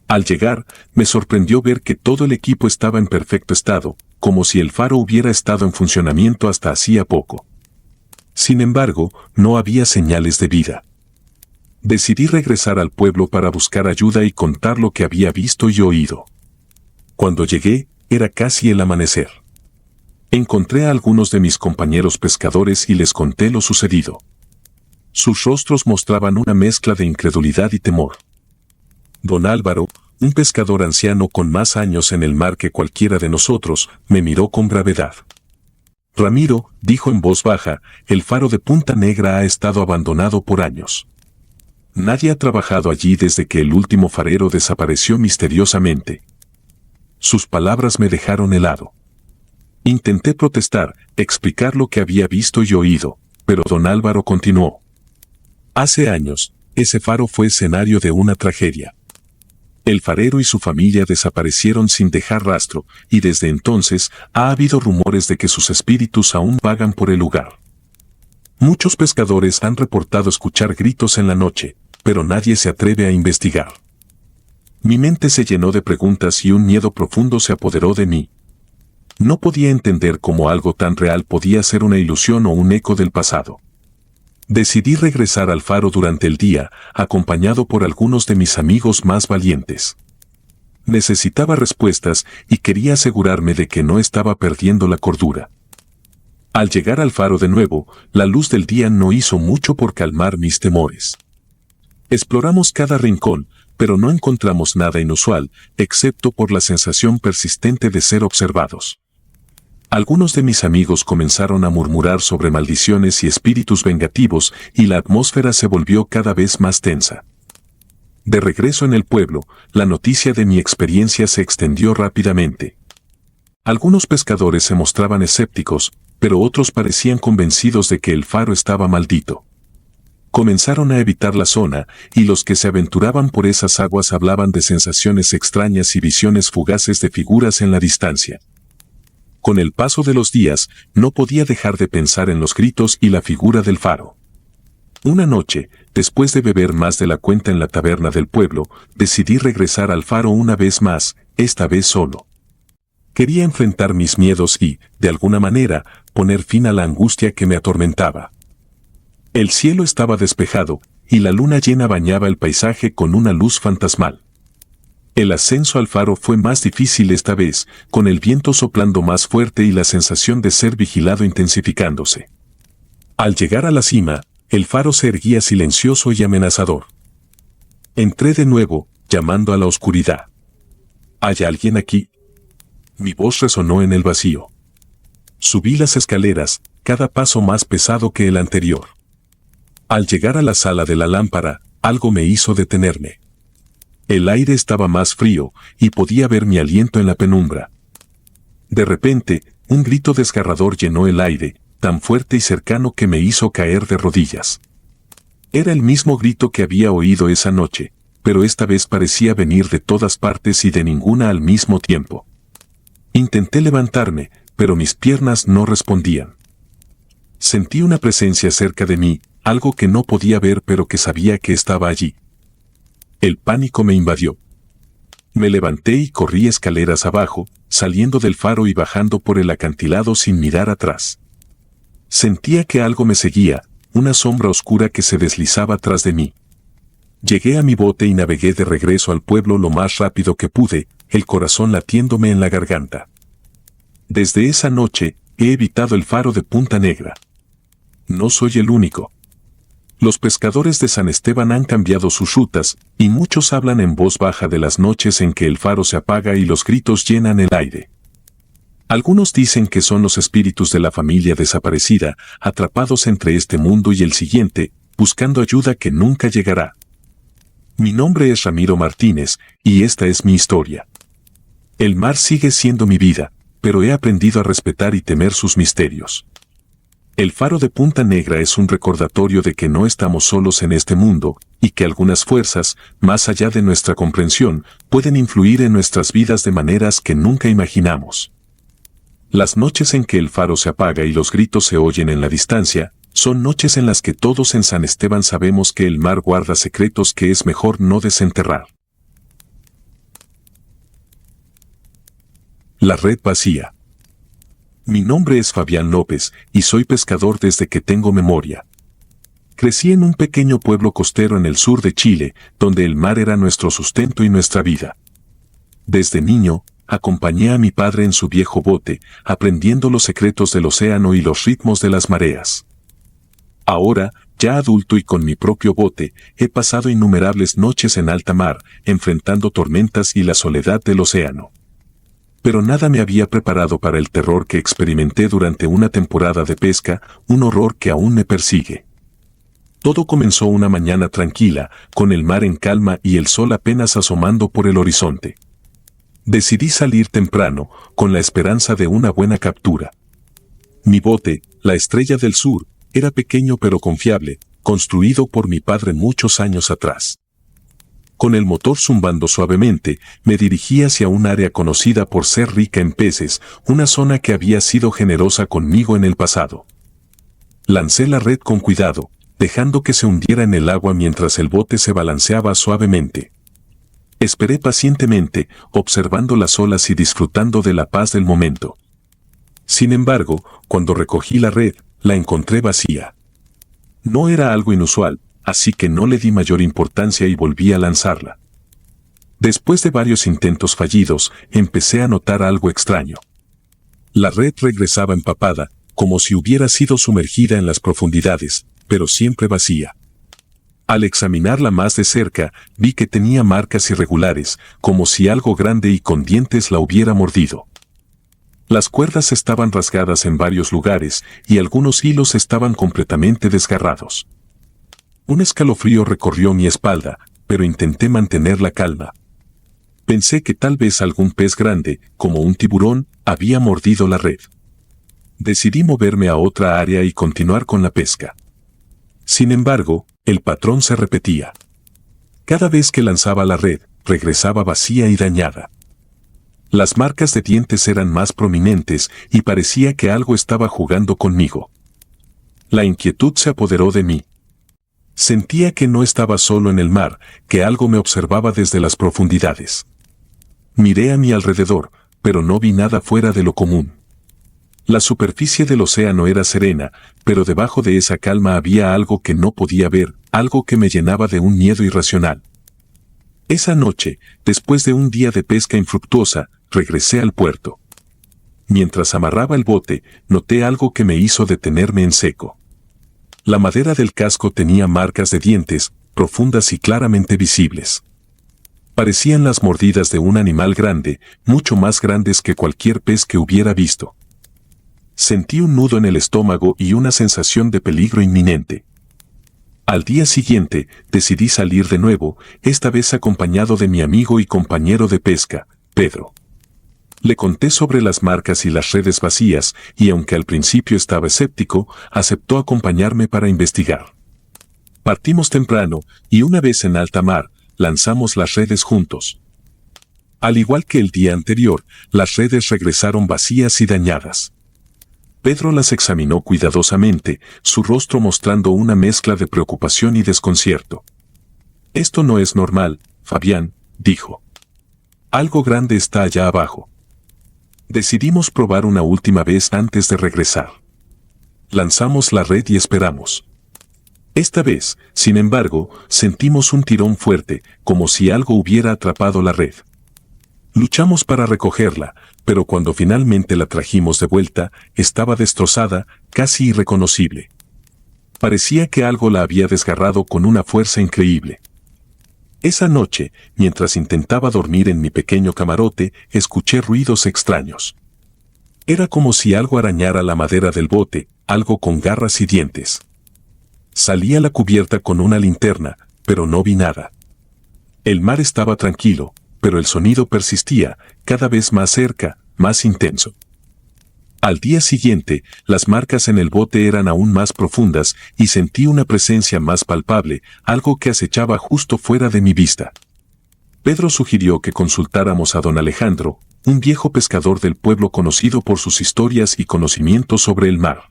Al llegar, me sorprendió ver que todo el equipo estaba en perfecto estado, como si el faro hubiera estado en funcionamiento hasta hacía poco. Sin embargo, no había señales de vida. Decidí regresar al pueblo para buscar ayuda y contar lo que había visto y oído. Cuando llegué, era casi el amanecer. Encontré a algunos de mis compañeros pescadores y les conté lo sucedido. Sus rostros mostraban una mezcla de incredulidad y temor. Don Álvaro, un pescador anciano con más años en el mar que cualquiera de nosotros, me miró con gravedad. Ramiro, dijo en voz baja, el faro de Punta Negra ha estado abandonado por años. Nadie ha trabajado allí desde que el último farero desapareció misteriosamente. Sus palabras me dejaron helado. Intenté protestar, explicar lo que había visto y oído, pero don Álvaro continuó. Hace años, ese faro fue escenario de una tragedia. El farero y su familia desaparecieron sin dejar rastro, y desde entonces ha habido rumores de que sus espíritus aún vagan por el lugar. Muchos pescadores han reportado escuchar gritos en la noche, pero nadie se atreve a investigar. Mi mente se llenó de preguntas y un miedo profundo se apoderó de mí. No podía entender cómo algo tan real podía ser una ilusión o un eco del pasado. Decidí regresar al faro durante el día, acompañado por algunos de mis amigos más valientes. Necesitaba respuestas y quería asegurarme de que no estaba perdiendo la cordura. Al llegar al faro de nuevo, la luz del día no hizo mucho por calmar mis temores. Exploramos cada rincón, pero no encontramos nada inusual, excepto por la sensación persistente de ser observados. Algunos de mis amigos comenzaron a murmurar sobre maldiciones y espíritus vengativos, y la atmósfera se volvió cada vez más tensa. De regreso en el pueblo, la noticia de mi experiencia se extendió rápidamente. Algunos pescadores se mostraban escépticos, pero otros parecían convencidos de que el faro estaba maldito. Comenzaron a evitar la zona, y los que se aventuraban por esas aguas hablaban de sensaciones extrañas y visiones fugaces de figuras en la distancia. Con el paso de los días, no podía dejar de pensar en los gritos y la figura del faro. Una noche, después de beber más de la cuenta en la taberna del pueblo, decidí regresar al faro una vez más, esta vez solo. Quería enfrentar mis miedos y, de alguna manera, poner fin a la angustia que me atormentaba. El cielo estaba despejado, y la luna llena bañaba el paisaje con una luz fantasmal. El ascenso al faro fue más difícil esta vez, con el viento soplando más fuerte y la sensación de ser vigilado intensificándose. Al llegar a la cima, el faro se erguía silencioso y amenazador. Entré de nuevo, llamando a la oscuridad. ¿Hay alguien aquí? Mi voz resonó en el vacío. Subí las escaleras, cada paso más pesado que el anterior. Al llegar a la sala de la lámpara, algo me hizo detenerme. El aire estaba más frío, y podía ver mi aliento en la penumbra. De repente, un grito desgarrador llenó el aire, tan fuerte y cercano que me hizo caer de rodillas. Era el mismo grito que había oído esa noche, pero esta vez parecía venir de todas partes y de ninguna al mismo tiempo. Intenté levantarme, pero mis piernas no respondían. Sentí una presencia cerca de mí, algo que no podía ver pero que sabía que estaba allí. El pánico me invadió. Me levanté y corrí escaleras abajo, saliendo del faro y bajando por el acantilado sin mirar atrás. Sentía que algo me seguía, una sombra oscura que se deslizaba tras de mí. Llegué a mi bote y navegué de regreso al pueblo lo más rápido que pude, el corazón latiéndome en la garganta. Desde esa noche, he evitado el faro de Punta Negra. No soy el único. Los pescadores de San Esteban han cambiado sus rutas, y muchos hablan en voz baja de las noches en que el faro se apaga y los gritos llenan el aire. Algunos dicen que son los espíritus de la familia desaparecida, atrapados entre este mundo y el siguiente, buscando ayuda que nunca llegará. Mi nombre es Ramiro Martínez, y esta es mi historia. El mar sigue siendo mi vida, pero he aprendido a respetar y temer sus misterios. El faro de Punta Negra es un recordatorio de que no estamos solos en este mundo, y que algunas fuerzas, más allá de nuestra comprensión, pueden influir en nuestras vidas de maneras que nunca imaginamos. Las noches en que el faro se apaga y los gritos se oyen en la distancia, son noches en las que todos en San Esteban sabemos que el mar guarda secretos que es mejor no desenterrar. La red vacía. Mi nombre es Fabián López y soy pescador desde que tengo memoria. Crecí en un pequeño pueblo costero en el sur de Chile, donde el mar era nuestro sustento y nuestra vida. Desde niño, acompañé a mi padre en su viejo bote, aprendiendo los secretos del océano y los ritmos de las mareas. Ahora, ya adulto y con mi propio bote, he pasado innumerables noches en alta mar, enfrentando tormentas y la soledad del océano. Pero nada me había preparado para el terror que experimenté durante una temporada de pesca, un horror que aún me persigue. Todo comenzó una mañana tranquila, con el mar en calma y el sol apenas asomando por el horizonte. Decidí salir temprano, con la esperanza de una buena captura. Mi bote, la Estrella del Sur, era pequeño pero confiable, construido por mi padre muchos años atrás. Con el motor zumbando suavemente, me dirigí hacia un área conocida por ser rica en peces, una zona que había sido generosa conmigo en el pasado. Lancé la red con cuidado, dejando que se hundiera en el agua mientras el bote se balanceaba suavemente. Esperé pacientemente, observando las olas y disfrutando de la paz del momento. Sin embargo, cuando recogí la red, la encontré vacía. No era algo inusual, así que no le di mayor importancia y volví a lanzarla. Después de varios intentos fallidos, empecé a notar algo extraño. La red regresaba empapada, como si hubiera sido sumergida en las profundidades, pero siempre vacía. Al examinarla más de cerca, vi que tenía marcas irregulares, como si algo grande y con dientes la hubiera mordido. Las cuerdas estaban rasgadas en varios lugares y algunos hilos estaban completamente desgarrados. Un escalofrío recorrió mi espalda, pero intenté mantener la calma. Pensé que tal vez algún pez grande, como un tiburón, había mordido la red. Decidí moverme a otra área y continuar con la pesca. Sin embargo, el patrón se repetía. Cada vez que lanzaba la red, regresaba vacía y dañada. Las marcas de dientes eran más prominentes y parecía que algo estaba jugando conmigo. La inquietud se apoderó de mí. Sentía que no estaba solo en el mar, que algo me observaba desde las profundidades. Miré a mi alrededor, pero no vi nada fuera de lo común. La superficie del océano era serena, pero debajo de esa calma había algo que no podía ver, algo que me llenaba de un miedo irracional. Esa noche, después de un día de pesca infructuosa, regresé al puerto. Mientras amarraba el bote, noté algo que me hizo detenerme en seco. La madera del casco tenía marcas de dientes, profundas y claramente visibles. Parecían las mordidas de un animal grande, mucho más grandes que cualquier pez que hubiera visto. Sentí un nudo en el estómago y una sensación de peligro inminente. Al día siguiente, decidí salir de nuevo, esta vez acompañado de mi amigo y compañero de pesca, Pedro. Le conté sobre las marcas y las redes vacías, y aunque al principio estaba escéptico, aceptó acompañarme para investigar. Partimos temprano, y una vez en alta mar, lanzamos las redes juntos. Al igual que el día anterior, las redes regresaron vacías y dañadas. Pedro las examinó cuidadosamente, su rostro mostrando una mezcla de preocupación y desconcierto. «Esto no es normal, Fabián», dijo. «Algo grande está allá abajo». Decidimos probar una última vez antes de regresar. Lanzamos la red y esperamos. Esta vez, sin embargo, sentimos un tirón fuerte, como si algo hubiera atrapado la red. Luchamos para recogerla, pero cuando finalmente la trajimos de vuelta, estaba destrozada, casi irreconocible. Parecía que algo la había desgarrado con una fuerza increíble. Esa noche, mientras intentaba dormir en mi pequeño camarote, escuché ruidos extraños. Era como si algo arañara la madera del bote, algo con garras y dientes. Salí a la cubierta con una linterna, pero no vi nada. El mar estaba tranquilo, pero el sonido persistía, cada vez más cerca, más intenso. Al día siguiente, las marcas en el bote eran aún más profundas y sentí una presencia más palpable, algo que acechaba justo fuera de mi vista. Pedro sugirió que consultáramos a don Alejandro, un viejo pescador del pueblo conocido por sus historias y conocimientos sobre el mar.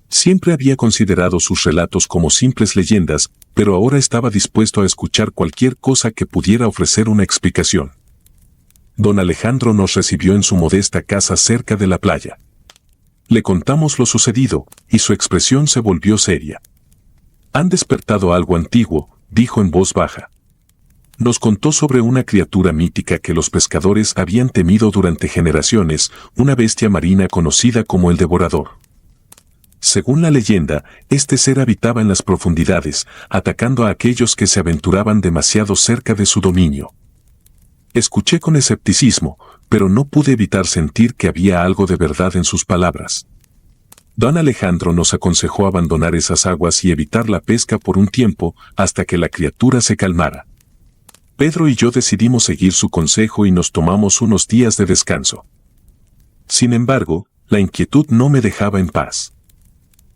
Siempre había considerado sus relatos como simples leyendas, pero ahora estaba dispuesto a escuchar cualquier cosa que pudiera ofrecer una explicación. Don Alejandro nos recibió en su modesta casa cerca de la playa. Le contamos lo sucedido, y su expresión se volvió seria. «Han despertado algo antiguo», dijo en voz baja. Nos contó sobre una criatura mítica que los pescadores habían temido durante generaciones, una bestia marina conocida como el Devorador. Según la leyenda, este ser habitaba en las profundidades, atacando a aquellos que se aventuraban demasiado cerca de su dominio. Escuché con escepticismo, pero no pude evitar sentir que había algo de verdad en sus palabras. Don Alejandro nos aconsejó abandonar esas aguas y evitar la pesca por un tiempo hasta que la criatura se calmara. Pedro y yo decidimos seguir su consejo y nos tomamos unos días de descanso. Sin embargo, la inquietud no me dejaba en paz.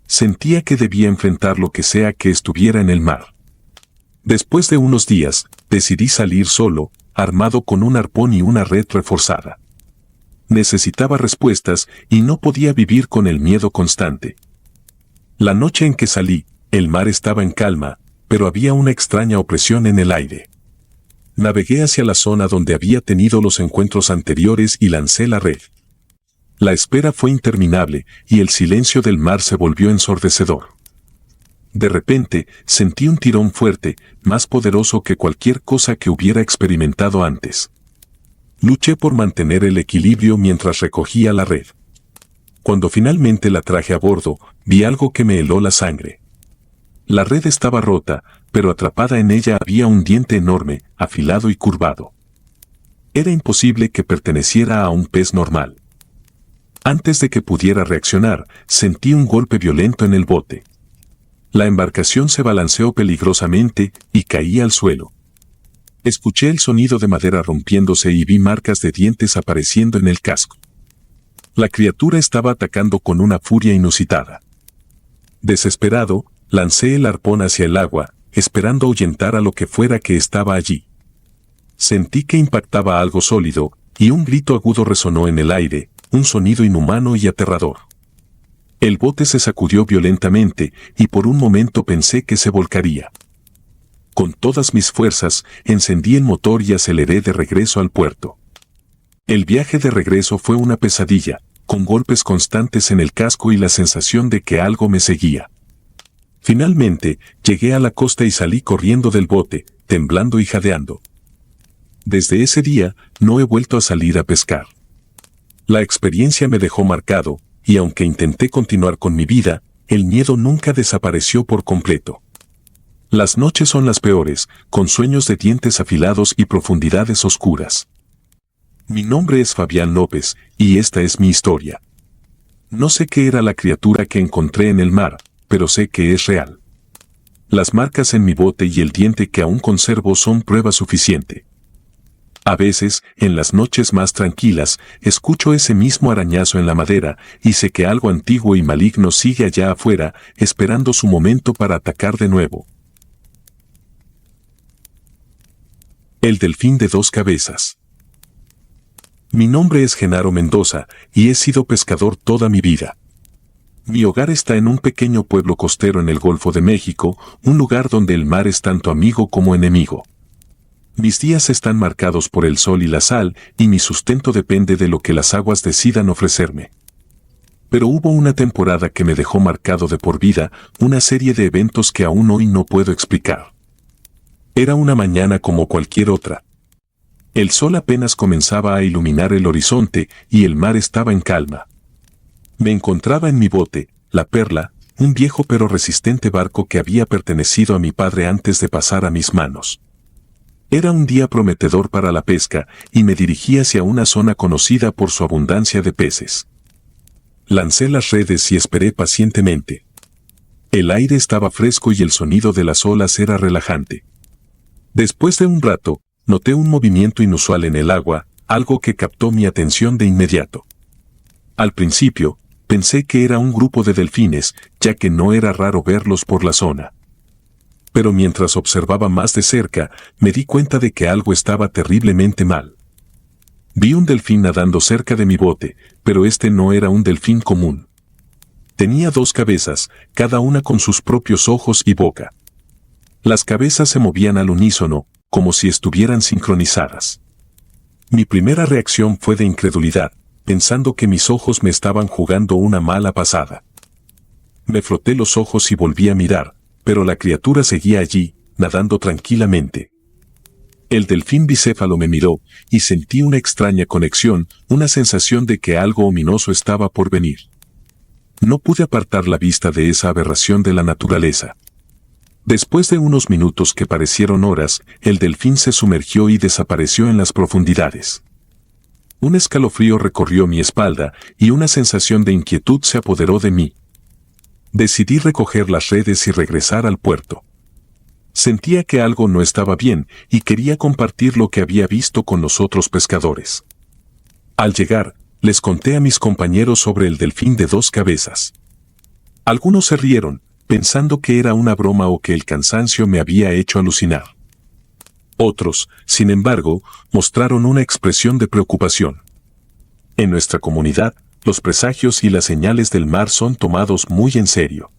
Sentía que debía enfrentar lo que sea que estuviera en el mar. Después de unos días, decidí salir solo, armado con un arpón y una red reforzada. Necesitaba respuestas y no podía vivir con el miedo constante. La noche en que salí, el mar estaba en calma, pero había una extraña opresión en el aire. Navegué hacia la zona donde había tenido los encuentros anteriores y lancé la red. La espera fue interminable y el silencio del mar se volvió ensordecedor. De repente, sentí un tirón fuerte, más poderoso que cualquier cosa que hubiera experimentado antes. Luché por mantener el equilibrio mientras recogía la red. Cuando finalmente la traje a bordo, vi algo que me heló la sangre. La red estaba rota, pero atrapada en ella había un diente enorme, afilado y curvado. Era imposible que perteneciera a un pez normal. Antes de que pudiera reaccionar, sentí un golpe violento en el bote. La embarcación se balanceó peligrosamente y caí al suelo. Escuché el sonido de madera rompiéndose y vi marcas de dientes apareciendo en el casco. La criatura estaba atacando con una furia inusitada. Desesperado, lancé el arpón hacia el agua, esperando ahuyentar a lo que fuera que estaba allí. Sentí que impactaba algo sólido, y un grito agudo resonó en el aire, un sonido inhumano y aterrador. El bote se sacudió violentamente, y por un momento pensé que se volcaría. Con todas mis fuerzas, encendí el motor y aceleré de regreso al puerto. El viaje de regreso fue una pesadilla, con golpes constantes en el casco y la sensación de que algo me seguía. Finalmente, llegué a la costa y salí corriendo del bote, temblando y jadeando. Desde ese día, no he vuelto a salir a pescar. La experiencia me dejó marcado, y aunque intenté continuar con mi vida, el miedo nunca desapareció por completo. Las noches son las peores, con sueños de dientes afilados y profundidades oscuras. Mi nombre es Fabián López, y esta es mi historia. No sé qué era la criatura que encontré en el mar, pero sé que es real. Las marcas en mi bote y el diente que aún conservo son prueba suficiente. A veces, en las noches más tranquilas, escucho ese mismo arañazo en la madera, y sé que algo antiguo y maligno sigue allá afuera, esperando su momento para atacar de nuevo. El delfín de dos cabezas. Mi nombre es Genaro Mendoza, y he sido pescador toda mi vida. Mi hogar está en un pequeño pueblo costero en el Golfo de México, un lugar donde el mar es tanto amigo como enemigo. Mis días están marcados por el sol y la sal, y mi sustento depende de lo que las aguas decidan ofrecerme. Pero hubo una temporada que me dejó marcado de por vida, una serie de eventos que aún hoy no puedo explicar. Era una mañana como cualquier otra. El sol apenas comenzaba a iluminar el horizonte y el mar estaba en calma. Me encontraba en mi bote, La Perla, un viejo pero resistente barco que había pertenecido a mi padre antes de pasar a mis manos. Era un día prometedor para la pesca y me dirigí hacia una zona conocida por su abundancia de peces. Lancé las redes y esperé pacientemente. El aire estaba fresco y el sonido de las olas era relajante. Después de un rato, noté un movimiento inusual en el agua, algo que captó mi atención de inmediato. Al principio, pensé que era un grupo de delfines, ya que no era raro verlos por la zona. Pero mientras observaba más de cerca, me di cuenta de que algo estaba terriblemente mal. Vi un delfín nadando cerca de mi bote, pero este no era un delfín común. Tenía dos cabezas, cada una con sus propios ojos y boca. Las cabezas se movían al unísono, como si estuvieran sincronizadas. Mi primera reacción fue de incredulidad, pensando que mis ojos me estaban jugando una mala pasada. Me froté los ojos y volví a mirar, pero la criatura seguía allí, nadando tranquilamente. El delfín bicéfalo me miró, y sentí una extraña conexión, una sensación de que algo ominoso estaba por venir. No pude apartar la vista de esa aberración de la naturaleza. Después de unos minutos que parecieron horas, el delfín se sumergió y desapareció en las profundidades. Un escalofrío recorrió mi espalda y una sensación de inquietud se apoderó de mí. Decidí recoger las redes y regresar al puerto. Sentía que algo no estaba bien y quería compartir lo que había visto con los otros pescadores. Al llegar, les conté a mis compañeros sobre el delfín de dos cabezas. Algunos se rieron, pensando que era una broma o que el cansancio me había hecho alucinar. Otros, sin embargo, mostraron una expresión de preocupación. En nuestra comunidad, los presagios y las señales del mar son tomados muy en serio.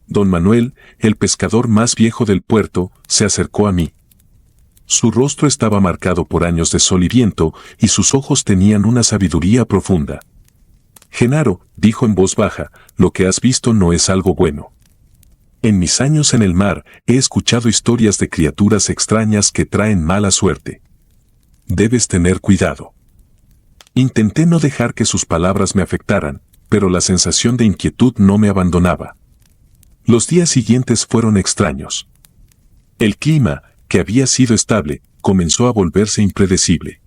Don Manuel, el pescador más viejo del puerto, se acercó a mí. Su rostro estaba marcado por años de sol y viento, y sus ojos tenían una sabiduría profunda. Genaro, dijo en voz baja, lo que has visto no es algo bueno. En mis años en el mar, he escuchado historias de criaturas extrañas que traen mala suerte. Debes tener cuidado. Intenté no dejar que sus palabras me afectaran, pero la sensación de inquietud no me abandonaba. Los días siguientes fueron extraños. El clima, que había sido estable, comenzó a volverse impredecible.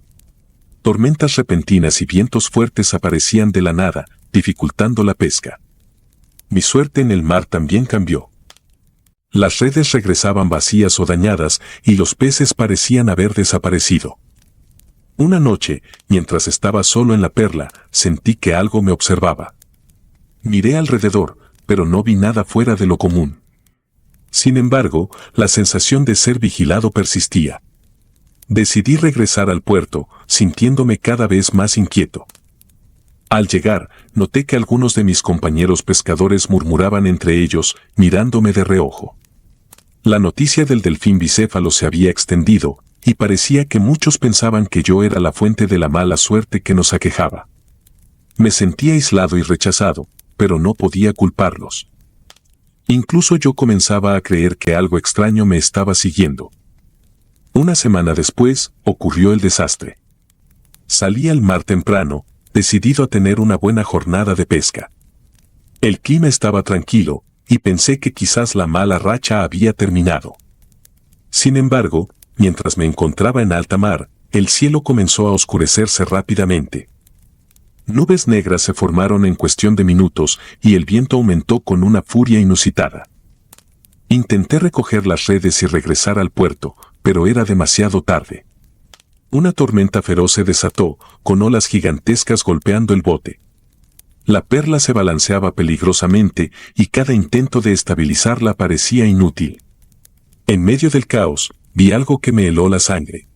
Tormentas repentinas y vientos fuertes aparecían de la nada, dificultando la pesca. Mi suerte en el mar también cambió. Las redes regresaban vacías o dañadas y los peces parecían haber desaparecido. Una noche, mientras estaba solo en la perla, sentí que algo me observaba. Miré alrededor, pero no vi nada fuera de lo común. Sin embargo, la sensación de ser vigilado persistía. Decidí regresar al puerto, sintiéndome cada vez más inquieto. Al llegar, noté que algunos de mis compañeros pescadores murmuraban entre ellos, mirándome de reojo. La noticia del delfín bicéfalo se había extendido, y parecía que muchos pensaban que yo era la fuente de la mala suerte que nos aquejaba. Me sentía aislado y rechazado, pero no podía culparlos. Incluso yo comenzaba a creer que algo extraño me estaba siguiendo. Una semana después, ocurrió el desastre. Salí al mar temprano, decidido a tener una buena jornada de pesca. El clima estaba tranquilo, y pensé que quizás la mala racha había terminado. Sin embargo, mientras me encontraba en alta mar, el cielo comenzó a oscurecerse rápidamente. Nubes negras se formaron en cuestión de minutos y el viento aumentó con una furia inusitada. Intenté recoger las redes y regresar al puerto, pero era demasiado tarde. Una tormenta feroz se desató, con olas gigantescas golpeando el bote. La perla se balanceaba peligrosamente y cada intento de estabilizarla parecía inútil. En medio del caos, vi algo que me heló la sangre.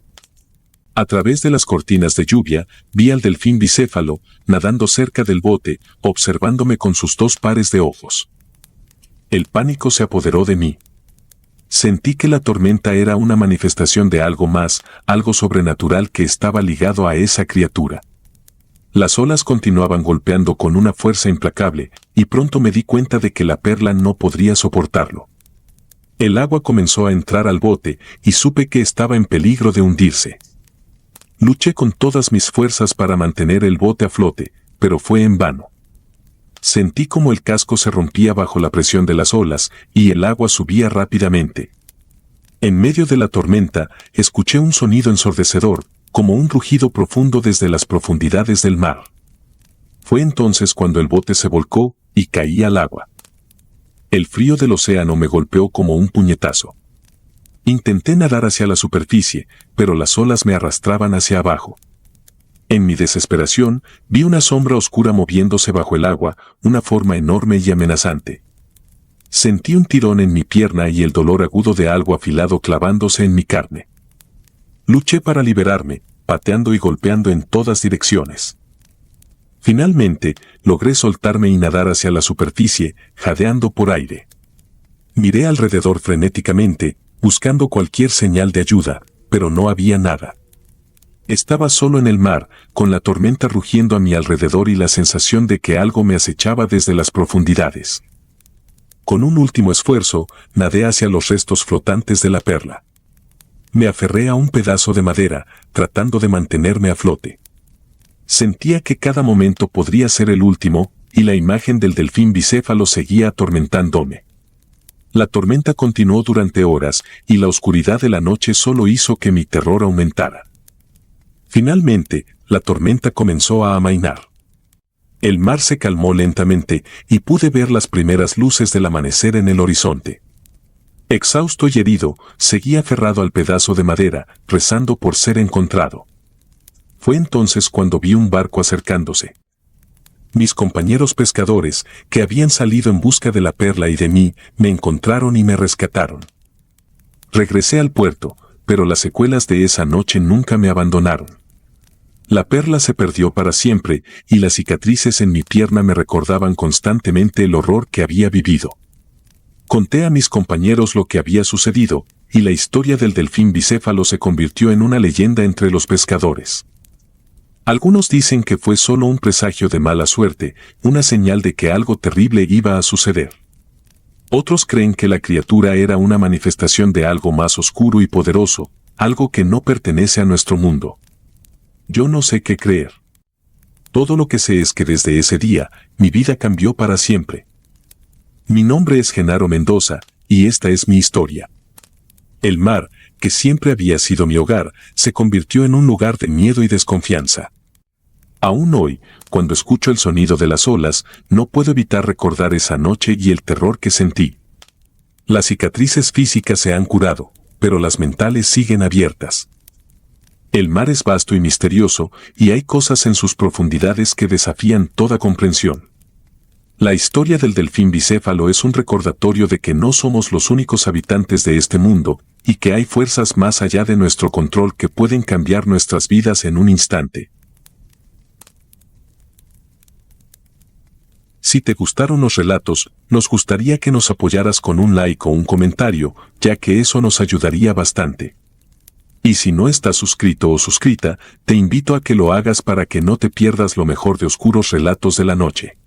A través de las cortinas de lluvia, vi al delfín bicéfalo, nadando cerca del bote, observándome con sus dos pares de ojos. El pánico se apoderó de mí. Sentí que la tormenta era una manifestación de algo más, algo sobrenatural que estaba ligado a esa criatura. Las olas continuaban golpeando con una fuerza implacable, y pronto me di cuenta de que la perla no podría soportarlo. El agua comenzó a entrar al bote, y supe que estaba en peligro de hundirse. Luché con todas mis fuerzas para mantener el bote a flote, pero fue en vano. Sentí como el casco se rompía bajo la presión de las olas y el agua subía rápidamente. En medio de la tormenta, escuché un sonido ensordecedor, como un rugido profundo desde las profundidades del mar. Fue entonces cuando el bote se volcó y caí al agua. El frío del océano me golpeó como un puñetazo. Intenté nadar hacia la superficie, pero las olas me arrastraban hacia abajo. En mi desesperación, vi una sombra oscura moviéndose bajo el agua, una forma enorme y amenazante. Sentí un tirón en mi pierna y el dolor agudo de algo afilado clavándose en mi carne. Luché para liberarme, pateando y golpeando en todas direcciones. Finalmente, logré soltarme y nadar hacia la superficie, jadeando por aire. Miré alrededor frenéticamente, buscando cualquier señal de ayuda, pero no había nada. Estaba solo en el mar, con la tormenta rugiendo a mi alrededor y la sensación de que algo me acechaba desde las profundidades. Con un último esfuerzo, nadé hacia los restos flotantes de la perla. Me aferré a un pedazo de madera, tratando de mantenerme a flote. Sentía que cada momento podría ser el último, y la imagen del delfín bicéfalo seguía atormentándome. La tormenta continuó durante horas, y la oscuridad de la noche solo hizo que mi terror aumentara. Finalmente, la tormenta comenzó a amainar. El mar se calmó lentamente, y pude ver las primeras luces del amanecer en el horizonte. Exhausto y herido, seguí aferrado al pedazo de madera, rezando por ser encontrado. Fue entonces cuando vi un barco acercándose. Mis compañeros pescadores, que habían salido en busca de la perla y de mí, me encontraron y me rescataron. Regresé al puerto, pero las secuelas de esa noche nunca me abandonaron. La perla se perdió para siempre, y las cicatrices en mi pierna me recordaban constantemente el horror que había vivido. Conté a mis compañeros lo que había sucedido, y la historia del delfín bicéfalo se convirtió en una leyenda entre los pescadores. Algunos dicen que fue solo un presagio de mala suerte, una señal de que algo terrible iba a suceder. Otros creen que la criatura era una manifestación de algo más oscuro y poderoso, algo que no pertenece a nuestro mundo. Yo no sé qué creer. Todo lo que sé es que desde ese día, mi vida cambió para siempre. Mi nombre es Genaro Mendoza, y esta es mi historia. El mar, que siempre había sido mi hogar, se convirtió en un lugar de miedo y desconfianza. Aún hoy, cuando escucho el sonido de las olas, no puedo evitar recordar esa noche y el terror que sentí. Las cicatrices físicas se han curado, pero las mentales siguen abiertas. El mar es vasto y misterioso, y hay cosas en sus profundidades que desafían toda comprensión. La historia del delfín bicéfalo es un recordatorio de que no somos los únicos habitantes de este mundo, y que hay fuerzas más allá de nuestro control que pueden cambiar nuestras vidas en un instante. Si te gustaron los relatos, nos gustaría que nos apoyaras con un like o un comentario, ya que eso nos ayudaría bastante. Y si no estás suscrito o suscrita, te invito a que lo hagas para que no te pierdas lo mejor de Oscuros Relatos de la Noche.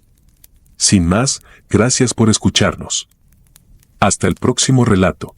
Sin más, gracias por escucharnos. Hasta el próximo relato.